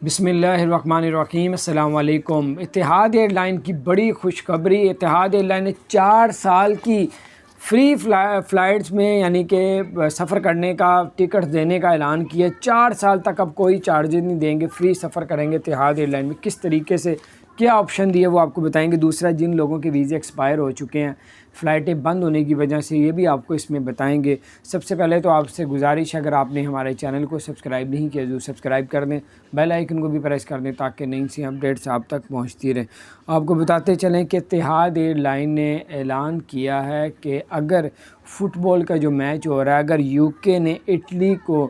بسم اللہ الرحمن الرحیم۔ السلام علیکم۔ اتحاد ایئر لائن کی بڑی خوشخبری۔ اتحاد ایئر لائن نے 4 سال کی فری فلائٹس میں یعنی کہ سفر کرنے کا ٹکٹ دینے کا اعلان کیا۔ 4 سال تک اب کوئی چارجز نہیں دیں گے، فری سفر کریں گے اتحاد ایئر لائن میں۔ کس طریقے سے کیا آپشن دیے وہ آپ کو بتائیں گے۔ دوسرا، جن لوگوں کے ویزے ایکسپائر ہو چکے ہیں فلائٹیں بند ہونے کی وجہ سے، یہ بھی آپ کو اس میں بتائیں گے۔ سب سے پہلے تو آپ سے گزارش ہے، اگر آپ نے ہمارے چینل کو سبسکرائب نہیں کیا ضرور سبسکرائب کر دیں، بیل آئیکن کو بھی پریس کر دیں تاکہ نئی سی اپڈیٹس آپ تک پہنچتی رہیں۔ آپ کو بتاتے چلیں کہ اتحاد ایئر لائن نے اعلان کیا ہے کہ اگر فٹ بال کا جو میچ ہو رہا ہے، اگر یو کے نے اٹلی کو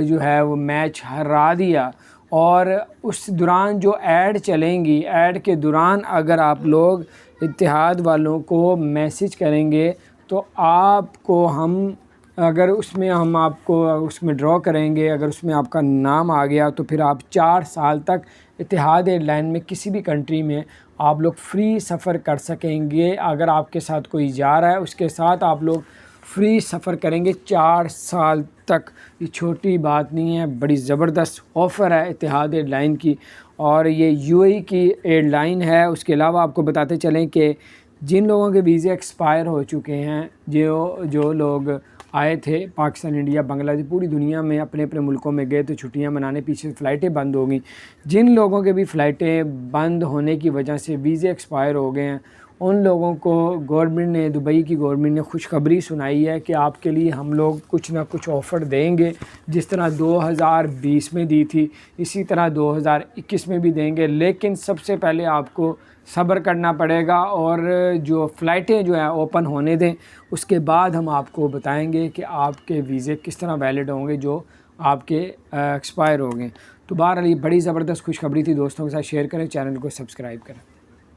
جو ہے وہ میچ ہرا دیا اور اس دوران جو ایڈ چلیں گی، ایڈ کے دوران اگر آپ لوگ اتحاد والوں کو میسج کریں گے تو آپ کو اگر اس میں ہم آپ کو اس میں ڈرا کریں گے، اگر اس میں آپ کا نام آ گیا تو پھر آپ 4 سال تک اتحاد ایئر لائن میں کسی بھی کنٹری میں آپ لوگ فری سفر کر سکیں گے۔ اگر آپ کے ساتھ کوئی جا رہا ہے اس کے ساتھ آپ لوگ فری سفر کریں گے 4 سال تک۔ یہ چھوٹی بات نہیں ہے، بڑی زبردست آفر ہے اتحاد ایئر لائن کی، اور یہ یو اے ای کی ایئر لائن ہے۔ اس کے علاوہ آپ کو بتاتے چلیں کہ جن لوگوں کے ویزے ایکسپائر ہو چکے ہیں، جو لوگ آئے تھے پاکستان، انڈیا، بنگلہ دیش، پوری دنیا میں اپنے اپنے ملکوں میں گئے تو چھٹیاں منانے، پیچھے فلائٹیں بند ہو گئیں۔ جن لوگوں کے بھی فلائٹیں بند ہونے کی وجہ سے ویزے ایکسپائر ہو گئے ہیں، ان لوگوں کو گورنمنٹ نے، دبئی کی گورنمنٹ نے خوشخبری سنائی ہے کہ آپ کے لیے ہم لوگ کچھ نہ کچھ آفر دیں گے، جس طرح 2020 میں دی تھی اسی طرح 2021 میں بھی دیں گے۔ لیکن سب سے پہلے آپ کو صبر کرنا پڑے گا اور جو فلائٹیں جو ہیں اوپن ہونے دیں، اس کے بعد ہم آپ کو بتائیں گے کہ آپ کے ویزے کس طرح ویلڈ ہوں گے جو آپ کے ایکسپائر ہو گئے۔ تو بہرحال یہ بڑی زبردست خوشخبری تھی، دوستوں کے ساتھ شیئر کریں، چینل کو سبسکرائب کریں۔